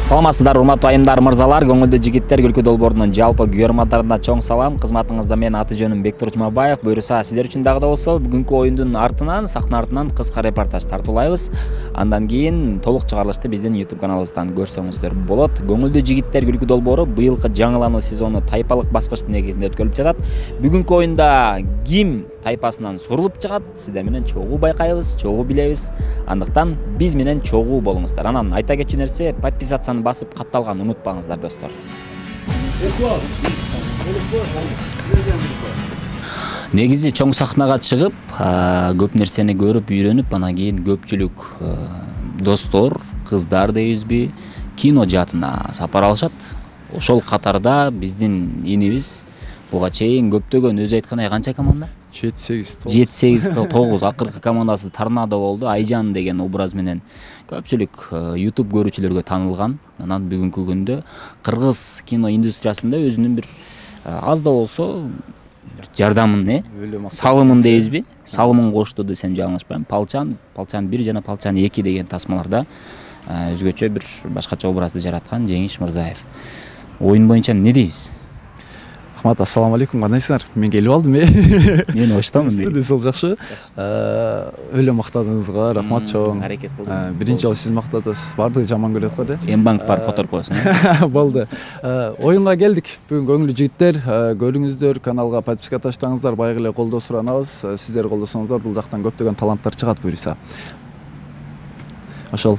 Саламатсыздар, урматтуу айымдар, мырзалар, көңүлдүү жигиттер, күлкү долбоорунун жалпы көрөрмандарына чоң салам. Кызматыңызда мен аты жөнүм Бектур Жумабаев. Буюрса, сиздер үчүн дагы да болсо бүгүнкү оюндун артынан, сахна артынан кыска репортаж тартуулайбыз. Андан кийин толук чыгарылышты биздин YouTube каналыбыздан көрсөңүздөр болот. Көңүлдүү жигиттер, күлкү долбоору быйылкы жаңылануу сезону тайпалык баскычтын негизинде өткөрүлүп жатат. Бүгүнкү оюнда ким тайпасынан сурулуп чыгат, сиздер менен чогуу байкайбыз, чогуу билебиз. Андыктан биз менен чогуу болуңуздар. Анан айта кетчү нерсе, подписацияны басып катталганын унутпаңыздар, достор. Негизи чоң сахнага чыгып, көп нерсени көрүп, үйрөнүп, анан кийин көпчүлүк достор, кыздар дейбизби, кино жаатына сапар алышат. Ошол катарда биздин инибиз буга чейин көптөгөн, өзү айткандай канча команда? 7-8 9 акыркы командасы Торнадо болду. Айжан деген образ менен көпчүлүк YouTube көрүүчүлөргө таанылган. Анан бүгүнкү күндө кыргыз кино индустриясында өзүнүн бир аз да болсо жардамын, салымын дейбизби? Салымын кошту десем жаңылышпайм. Палчан 1 жана Палчан 2 деген тасмаларда өзгөчө бир башкача образды жараткан Жеңиш Мырзаев. Оюн боюнча эмне дейбиз? Ахмат, ассаламу алейкум, кандайсыңар? Мен келип алдым. Мен оштомун. Сол жакшы. Өлө мактадыңызга рахмат чоң. Аракет кылдым. Биринчи жолу сиз мактадыңыз. Бардыгы жаман көрөт го, да? Эмбанк бар фотор коесуң. Болду. Оюнга келдик. Бүгүн көңүлдүү жигиттер, көрүңүздөр, каналга подписка таштаңыздар, байгы эле колдоо суранабыз. Сиздер колдосоңуздар, бул жактан көптөгөн таланттар чыгат буюрса. Ошол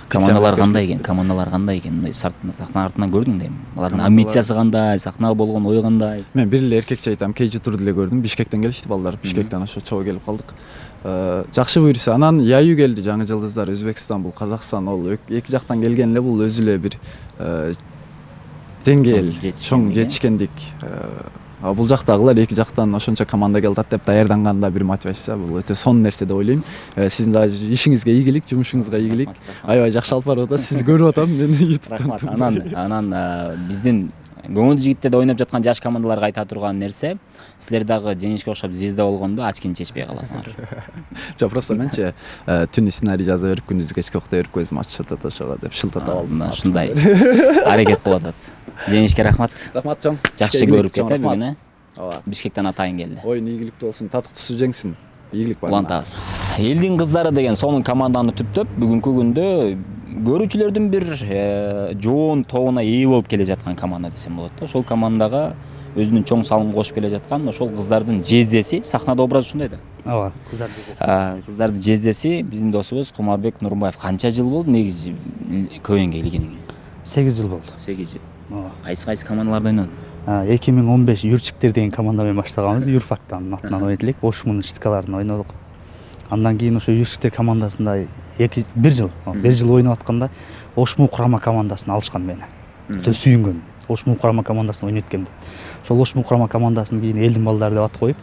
командалар кандай экен? Сахна артынан көрдүң дейм. Алардын амбициясы кандай, сахнага болгон ой кандай? Мен бир эле эркекче айтам, KG турду эле көрдүм. Бишкектен келишти балдар. Бишкектен ошо чогуу келип калдык. Жакшы буюрса. Анан Яю келди, жаңы жылдыздар, Өзбекстан, бул Казакстан, ол эки жактан келген эле, бул өзү эле бир деңгээл, чоң жетишкендик. Бул жактагылар эки жактан ошончо команда келатат деп даярданганда бир мотивация, бул өтө сонун нерсе деп ойлойм. Сиздин да ишиңизге ийгилик, жумушуңузга ийгилик. Аябай жакшы алып барып атат. Сизди көрүп атам мен YouTube'дан. Анан биздин көңүлдүү жигиттерде ойноп жаткан жаш командаларга айта турган нерсе, силер дагы Жеңишке окшоп звезда болгондо очкини чечпей каласыңар. Жок, просто менчи түнү сценарий жаза берип, күндүз кечке окута берип көзүм ачып атат ошого деп шылтата алдым. Ушундай аракет кылып атат. Жеңишке рахмат. Рахмат чоң. Жакшы көрүп кетти бүгүн. Бишкектен атайын келди. Оюн ийгиликтүү болсун, татыктуусу жеңсин. Ийгилик бар. Улантабыз. Элдин кыздары деген сонун команданы түптөп, бүгүнкү күндө көрүүчүлөрдүн бир жоон тобуна ээ болуп келе жаткан команда десем болот да. Ошол командага өзүнүн чоң салымын кошуп келе жаткан ошол кыздардын жездеси, сахнада образ ушундай да. Ооба, кыздардын жездеси биздин досубуз Кумарбек Нурмбаев. Канча жыл болду негизи көбөңгө келгениңе? 8 жыл болду. 8 жыл. Ооба. Кайсы командаларда ойнодуң? 2015 Юрчиктер деген командамен баштаганбыз. Юрфактан атынан ойнойт элек, Ошмун штикаларын ойнодук. Андан кийин ошо Юрчиктер командасында 1 жыл ойноп атканда Ошму курама командасын алышкан мени. Өтө сүйүнгөн. Ошму курама командасында ойнойт экенмин. Ошол Ошму курама командасын кийин элдин балдары деп ат коюп,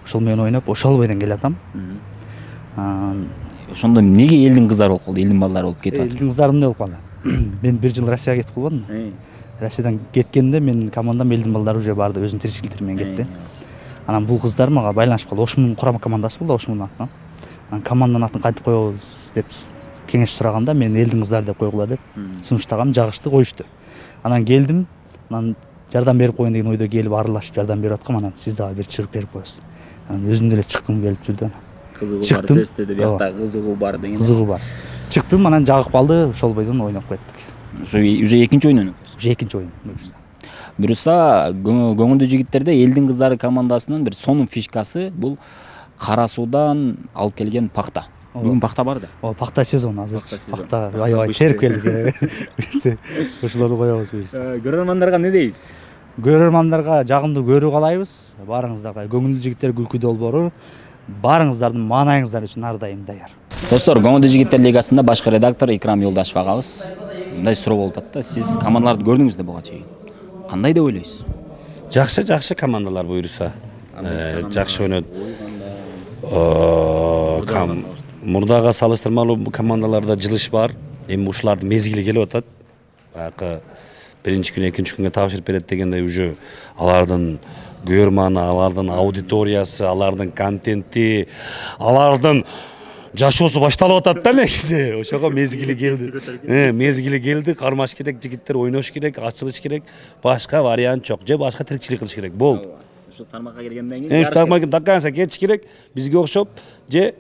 ошол менен ойноп, ошол бойдон келатам. Ошондо эмнеге элдин кыздары болуп калды, элдин балдары болуп кетип атат? Элдин кыздары эмне болуп калды? Мен 1 жыл Россияга кетип калбадым. Россиядан кеткенде менин командам элдин балдары уже барды, өзүнүн тиричиликтери менен кетти. Анан бул кыздар мага байланышып калды. Ошмун курама командасы болду, Ошмун атынан. Анан команданын атын кантип коебуз деп кеңеш сураганда мен элдин кыздары деп койгула деп сунуштагам, жагышты, коюшту. Анан келдим, анан жардам берип коеюн деген ойдо келип аралашып жардам берип аткам. Анан сиз дагы бир чыгып берип коесуз. Анан өзүм деле чыккым келип жүрдү. Кызыгуу бар сөзтөдө, биякта кызыгуу бар деген. Кызыгуу бар. Чыктым, анан жагып калды, ошол бойдон ойноп кеттик. Уже экинчи ойун. Уже экинчи ойун. Буюрса, көңүлдүү жигиттерде элдин кыздары командасынын бир сонун фишкасы бул Кара Суудан алып келген пахта. Бүгүн пахта бар да. Пахта сезону азыр. Пахта аябай терип келдик. Ошолорду коебуз буюрса. Көрөрмандарга эмне дейбиз? Көрөрмандарга жагымдуу көрүү каалайбыз. Барыңыздарга көңүлдүү жигиттер күлкү долбоору барыңыздардын маанайыңыздар үчүн ар дайым даяр. Достор, көңүлдүү жигиттер лигасында башкы редактор Икрам Юлдашев агабыз мындай суроо болуп атат да. Сиз командаларды көрдүңүз да буга чейин. Кандай деп ойлойсуз? Жакшы командалар буюрса. Жакшы ойнойт. Мурдага салыштырмалуу командаларда жылыш бар. Эми ушулардын мезгили келип атат. Баягы биринчи күн, экинчи күнгө тапшырып берет дегенде уже алардын көрөрманы, алардын аудиториясы, алардын контенти, алардын жашоосу башталып атат да негизи. Ошого мезгили келди. Мезгили келди, кармаш керек, жигиттер ойнош керек, ачылыш керек. Башка вариант жок. Же башка тирикчилик кылыш керек. Болду. Ушул тармакка келгенден кийин Ушу тармакка до конца кетиш керек. Бизге окшоп, же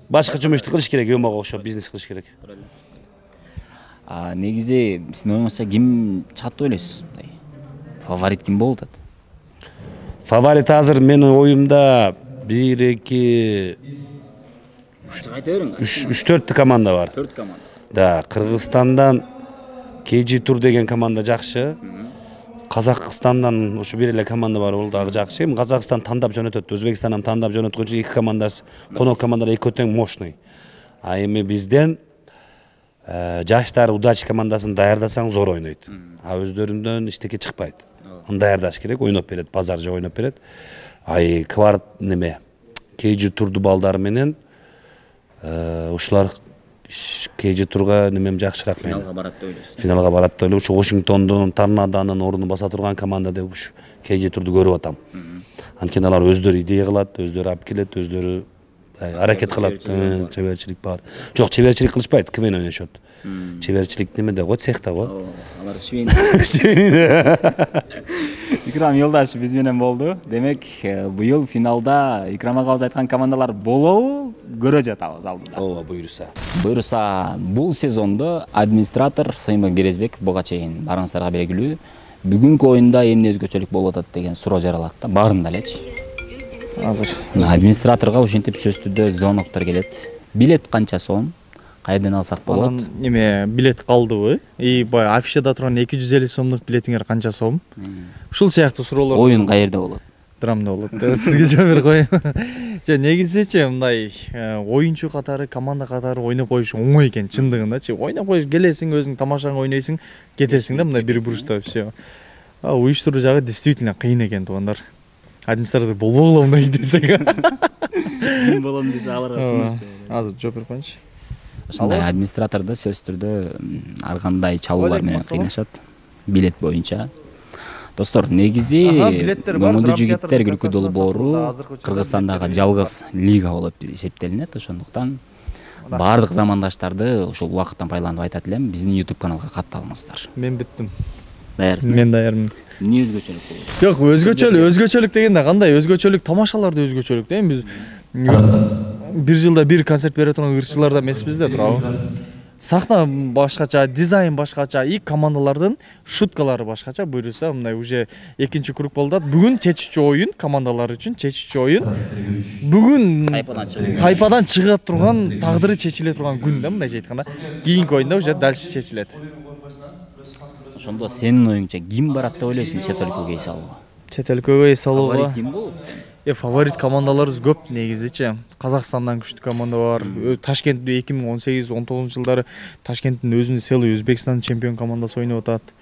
башка жумушту кылыш керек, өмөгө окшоп бизнес кылыш керек. Негизи сиздин оюңузча ким чыгат деп ойлойсуз? Фаворит ким болуп атат? Фаворит азыр менин оюмда 1-2 Айта бериң. 3-4 команда бар. 4 команда. Да, Кыргызстандан KG Тур деген команда жакшы. Казакстандан ушу бир эле команда бар, ол дагы жакшы. Эми Казакстан тандап жөнөтөт, Өзбекстандан тандап жөнөткөнчө эки командасы, конок командалар эки тең мощный. А эми бизден жаштар удача командасын даярдасаң зор ойнойт. А өздөрүндөн эчтеке чыкпайт. Аны даярдаш керек, ойноп берет, базар же ойноп берет. Ай кварт неме? KG Турду балдары менен ушулар KG Турга немем жакшыраак менен. Финалга барат деп ойлойсуз. Финалга барат деп ойлойм. Ушу Вашингтондун Торнадонун ордун баса турган команда деп ушу KG Турду көрүп атам. Анткени алар өздөрү идея кылат, өздөрү алып келет, өздөрү аракет кылат, чеберчилик бар. Жок, чеберчилик кылышпайт, КВН ойношот. Чеберчилик немеде го, цехта го. Алар швейн. Икрам Юлдаш биз менен болду. Демек, быйыл финалда Икрам агабыз айткан командалар болобу? Көрө жатабыз алдыда. Ооба, буйруса. Буйруса, бул сезондо администратор Сыймык Керезбеков буга чейин барыңыздарга белгилүү. Бүгүнкү оюнда эмне өзгөчөлүк болуп атат деген суроо жаралат да, баарында элечи. Азыр Администраторго ошентип сөзтүдө звоноктор келет. Билет канча сом? Кайдан алсак болот? Неме билет калдыбы? Баягы афишада турган 250 сомдук билетиңер канча сом? Ушул сыяктуу суроолор. Оюн каерде болот? Драмда болот. Сизге жооп берип коеюн. Же негизичи мындай оюнчу катары, команда катары ойноп коюш оңой экен чындыгындачы. Ойноп коюш келесиң, өзүң тамашаңа ойнойсуң, кетесиң да мындай бир бурчта все. Уюштуруу жагы действительно кыйын экен туугандар. Администратор болбогула мындай десең. Ким болом десе аларга сунуш. Азыр жооп берип коеюнчу. Ушундай администратордо сөзсүз түрдө ар кандай чалуулар менен кыйнашат билет боюнча. Достор, негизи көңүлдүү жигиттер күркү долбоору Кыргызстандагы жалгыз лига болуп эсептелинет. Ошондуктан баардык замандаштарды ушул убакыттан пайдаланып айтат элем, биздин YouTube каналга катталыңыздар. Мен бүттүм. Даярсың? Мен даярмын. Эмне өзгөчөлүк болот? Жок, өзгөчөлүк дегенде кандай өзгөчөлүк? Тамашаларды өзгөчөлүк да. Биз бир жылда бир концерт бере турган ырчылар да эмеспиз да, туурабы? Сахна башкача, дизайн башкача, и командалардын шуткалары башкача. Буйруса мындай уже экинчи круг болду. Бүгүн чечүүчү оюн, командалар үчүн чечүүчү оюн. Бүгүн тайпадан чыга турган, тагдыры чечиле турган күн да, мындайча айтканда. Кийинки оюнда уже дальше чечилет. Ошондо сенин оюңча ким барат деп ойлойсуң чет өлкөгө эс алууга? Чет өлкөгө эс алууга Фаворит ким болот? Фаворит командаларыбыз көп негизичи. Казакстандан күчтүү команда бар. Ташкентте 2018-19 жылдары Ташкенттин өзүнүн целый Өзбекстан чемпион командасы ойноп атат.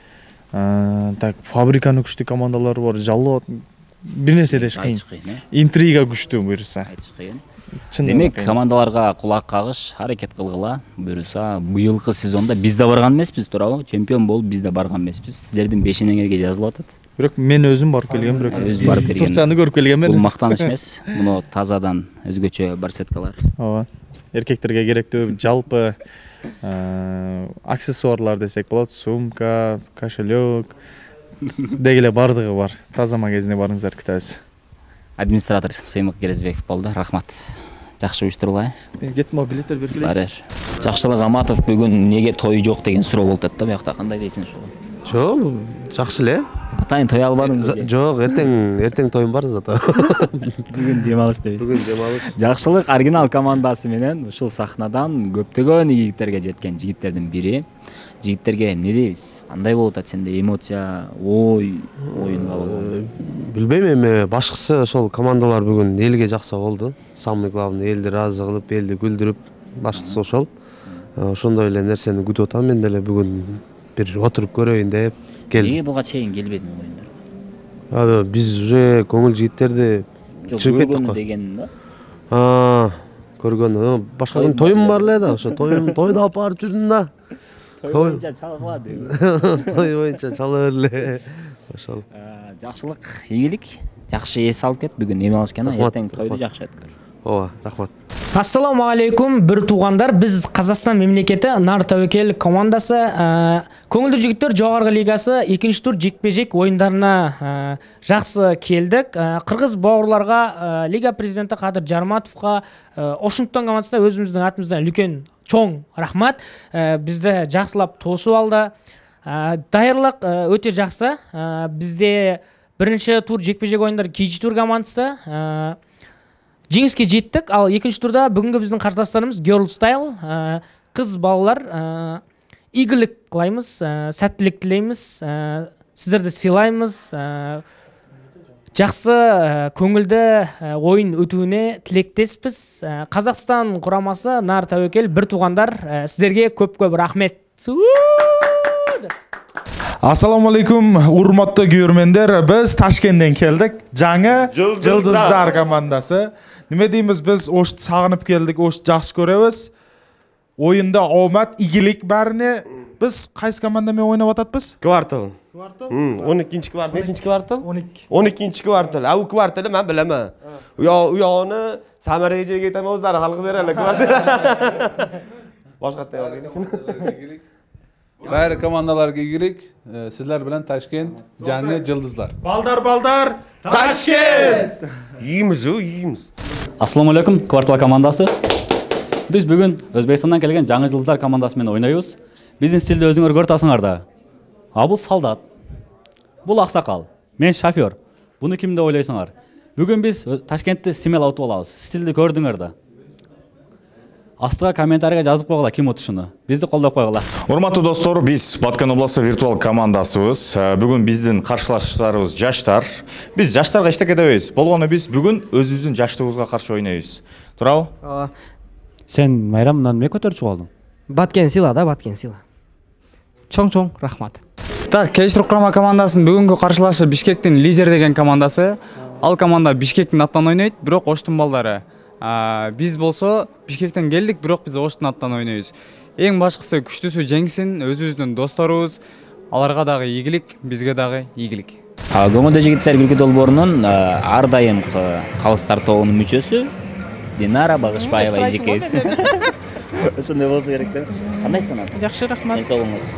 Так, фабриканын күчтүү командалары бар. Жаллоо бир нерсе деш кыйын. Интрига күчтүү буйруса. Айтыш кыйын. Демек, командаларга кулак кагыш, аракет кылгыла. Буйруса, быйылкы сезонда биз да барган эмеспиз, туурабы? Чемпион болуп биз да барган эмеспиз. Силердин бешенеңерге жазылып атат. Бирок мен өзүм барып келгем, бирок өзү барып келген. Турцияны көрүп келгенмен. Бул мактаныш эмес. Муну тазадан өзгөчө барсеткалар. Ооба. Эркектерге керектүү жалпы аксессуарлар десек болот. Сумка, кошелек дегеле бардыгы бар. Таза магазине барыңыздар күтөбүз. Администратор Сыймык Керезбеков болду. Рахмат. Жакшы уюштурулай. Мен кетип билеттер берип келейин. Барер. Жакшылык Аматов бүгүн неге той жок деген суроо болуп атат да, буякта кандай дейсиң ошого? Жок, жакшы эле. Атайын той албадыңыз? Жок, эртең тоюм бар зато. Бүгүн дем алыш дейсиз. Бүгүн дем алыш. Жакшылык оригинал командасы менен ушул сахнадан көптөгөн ийгиликтерге жеткен жигиттердин бири. Жигиттерге эмне дейбиз? Кандай болуп атат сенде эмоция, оюнга болгон? Билбейм, эми башкысы ошол командалар бүгүн элге жакса болду. Самый главный элди ыраазы кылып, элди күлдүрүп, башкысы ошол. Ошондой эле нерсени күтүп атам мен деле бүгүн бир отуруп көрөйүн деп келдим. Эмне буга чейин келбедиң оюндарга? Биз уже көңүл жигиттерди чыгып кеттик го. Деген да? Көргөн. Башка күн тоюм бар эле да, ошо тойду алып барып жүрдүм да. Той боюнча чалгыла дейм. Той боюнча чала берле. Ошол. Жакшылык, ийгилик. Жакшы эс алып кет. Бүгүн эме алышкана, эртең тойду жакшы өткөр. Ооба, рахмат. Ассаламу алейкум, бір туғандар. Біз Қазақстан мемлекеті нар тәуекел командасы көңілді жігіттер жоғарғы лигасы 2-ші тур жекпе-жек ойындарына жақсы келдік. Қырғыз бауырларға лига президенті Қадыр Жарматовқа Вашингтон командасына өзіміздің атымыздан үлкен чоң рахмат. Бізді жақсылап тосып алды. Даярлық өте жақсы. Бізде 1-ші тур жекпе-жек ойындар KG тур командасы жеңіске жеттік, ал 2-ші турда бүгінгі біздің қарсыластарымыз Girl Style, қыз балалар. Игілік қылаймыз, сәттілік тілейміз, сіздерді сыйлаймыз, жақсы көңілді ойын өтуіне тілектеспіз. Қазақстан құрамасы нар тәуекел, бір туғандар, сіздерге көп-көп рахмет. Assalomu alaykum, urmatli görmender. Biz Toshkentdan keldik. Жаңы Yıldızlar komandasi. Nima deymiz, biz o'sha sog'inib keldik, o'sha yaxshi ko'ramiz. O'yinda omad, igilik barini biz qaysi komandaмен o'ynab o'tamiz? Kvartal. 12-chi kvartal. Nechinchi kvartal? 12-chi kvartal. U kvartalni men bilaman. U yog'ini Samaraga ketaman, o'zlari xalq beradilar kvartal. Boshqa yozing. Bari komandalarga igilik, sizlar bilan Toshkent, Жаңы Yıldızlar. Baldar, Toshkent! Yeymiz. Assalomu alaykum, kvartal komandасы. Biz бүгін Өзбекстаннан келген Жаңы Yıldızlar командасымен ойнайбыз. Биздин стилди өзүңөр көрүп атасыңар да. Бул солдат. Бул аксакал. Мен шофер. Буну ким деп ойлойсуңар? Бүгүн биз Ташкентти Симел утуп алабыз. Стилди көрдүңөр да. Астыга комментарийге жазып койгула ким утушуну. Бизди колдоп койгула. Урматтуу достор, биз Баткен областы виртуал командасыбыз. Бүгүн биздин каршылашууларыбыз жаштар. Биз жаштарга эчтеке дебейбиз. Болгону биз бүгүн өзүбүздүн жаштыгыбызга каршы ойнойбуз. Туурабы? Сен Майрам мындан эмне көтөрүп чыгып алдың? Баткен сила да, Баткен сила. Чоң рахмат. Так, KG Құрама командасының бүгүнкү каршылашы Бишкектин лидер деген командасы. Ал команда Бишкектин аттан ойнойт, бирок Оштун балдары. Биз болсо Бишкектен келдик, бирок биз Оштун аттан ойнойбуз. Эң башкысы күчтүүсү жеңсин, өзүбүздүн досторубуз. Аларга дагы ийгилик, бизге дагы ийгилик. Көңүлдүү жигиттер күлкү долбоорунун ар дайым калыстар тобунун мүчөсү Динара Багышбаева эжекебиз. Ошондой болсо керек да. Кандайсың ата? Жакшы, рахмат. Соңуңуз.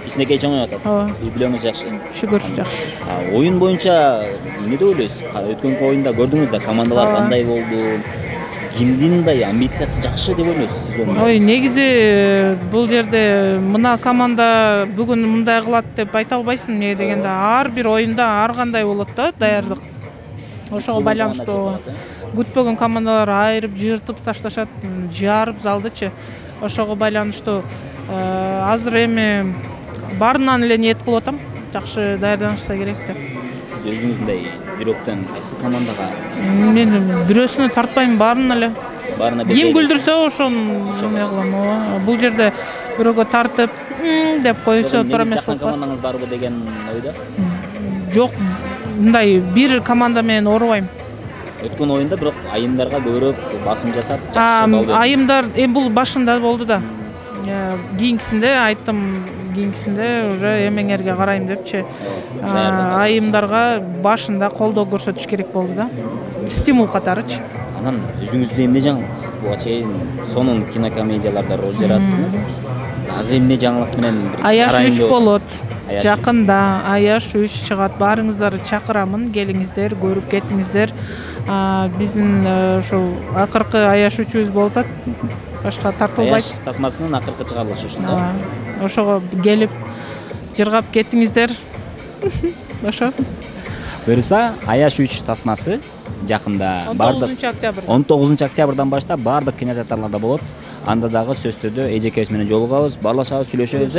Ичинекей чоң атат. Ооба. Үй-бүлөңүз жакшы. Шүгүр, жакшы. Оюн боюнча эмне деп ойлойсуз? Өткөнкү оюнда көрдүңүз да, командалар кандай болду? Кимдин мындай амбициясы жакшы деп ойлойсуз сиз оны? Ой, негизи бул жерде мына команда бүгүн мындай кылат деп айта албайсың. Эмне дегенде ар бир оюнда ар кандай болот да, даярдык. Ошого байланыштуу күтпөгөн командалар айырып, жыртып ташташат, жарып залдычы. Ошого байланыштуу азыр эми баарынан эле ниет кылып атам. Жакшы даярданышса керек деп. Сиз өзүңүз мындай бирөөктөн кайсы командага? Мен бирөөсүнө тартпайм, баарына эле. Ким күлдүрсө ошону кылам. Бул жерде бирөөгө тартып деп койсо туура эмес болуп калат. Командаңыз барбы деген ойдо? Жок, мындай бир команда менен оорубайм. Өткөн оюнда бирок айымдарга көбүрөөк басым жасап, айымдар бул башында болду да. Кийинкисинде айттым, кийинкисинде уже эмеңерге карайм депчи. Айымдарга башында колдоо көрсөтүш керек болду да. Стимул катарычы. Анан өзүңүздө эмне жаңылык? Буга чейин сонун кинокомедияларда роль жараттыңыз. Дагы эмне жаңылык менен Аяш 3 болот. Жакында Аяш 3 чыгат. Баарыңыздарды чакырамын, келиңиздер, көрүп кетиңиздер. Биздин ошол акыркы Аяш 3-үбүз болуп атат. Башка тартылбайт. Аяш тасмасынын акыркы чыгарылышы ушунда. Ошого келип жыргап кетиңиздер. Ошо. Буюрса, Аяш 3 тасмасы жакында бардык 19 октябрдан баштап бардык кинотеатрларда болот. Анда дагы сөзтөдө эжекебиз менен жолугабыз, барлашабыз, сүйлөшөбүз.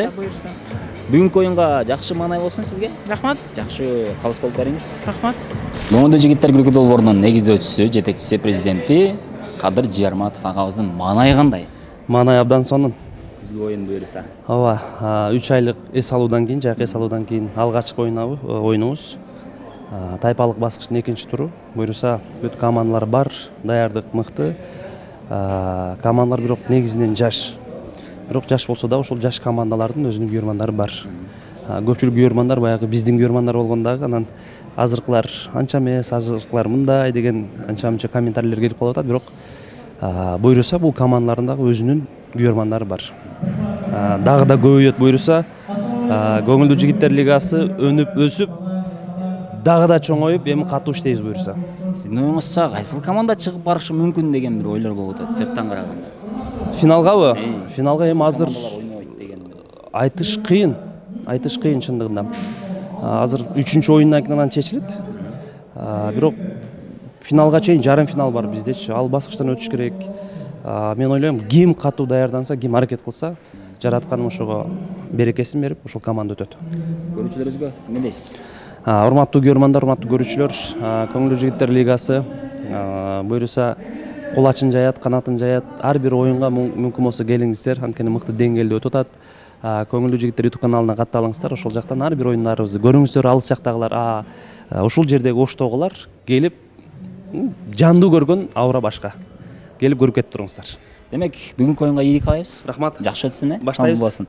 Бүгүнкү оюнга жакшы маанай болсун сизге. Рахмат. Жакшы калыс болуп бериңиз. Рахмат. Көңүлдүү жигиттер күлкү долбоорунун негиздөөчүсү, жетекчиси, президенти Кадыр Жарматов агабыздын маанайы кандай? Маанай абдан сонун. Бизге оюн буюрса. Ооба, 3 айлык эс алуудан кийин, жак эс алуудан кийин алгачкы оюнубуз. Тайпалык баскычтын 2-чи туру. Буюрса, бүт командалар бар, даярдык мыкты. Командалар бирок негизинен жаш. Бирок жаш болсо да ошол жаш командалардын өзүнүн күйөрмандары бар. Көпчүлүк күйөрмандар баягы биздин күйөрмандар болгондагы, анан азыркылар анча эмес, азыркылар мындай деген анча-мынча комментарийлер келип калып атат, бирок Буюрса бул командалардын дагы өзүнүн күйөрмандары бар. Дагы да көбөйөт буюрса, көңүлдүү жигиттер лигасы өнүп өсүп, дагы да чоңоюп, эми катуу иштейбиз буюрса. Сиздин оюңузча кайсыл команда чыгып барышы мүмкүн деген бир ойлор болуп атат сырттан караганда. Финалгабы? Финалга эми азыр айтыш кыйын. Айтыш кыйын чындыгында. Азыр 3-чү оюндан кийин анан чечилет. Бирок финалга чейин жарым финал бар биздечи. Ал баскычтан өтүш керек. Мен ойлойм, ким катуу даярданса, ким аракет кылса, жаратканым ошого берекесин берип, ошол команда өтөт. Көрүүчүлөрүбүзгө эмне дейсиз? Урматтуу көрөрмандар, урматтуу көрүүчүлөр, Көңүлдүү жигиттер лигасы буюрса кол ачын жаят, канатын жаят. Ар бир оюнга мүмкүн болсо келиңиздер, анткени мыкты деңгээлде өтүп атат. Көңүлдүү жигиттер YouTube каналына катталыңыздар, ошол жактан ар бир оюндарыбызды көрүңүздөр, алыс жактагылар, ушул жердеги оштогулар келип жандуу көргөн аура башка. Келип көрүп кетип туруңуздар. Демек, бүгүнкү оюнга ийгилик каалайбыз. Рахмат. Жакшы өтсүн, Баштайбыз.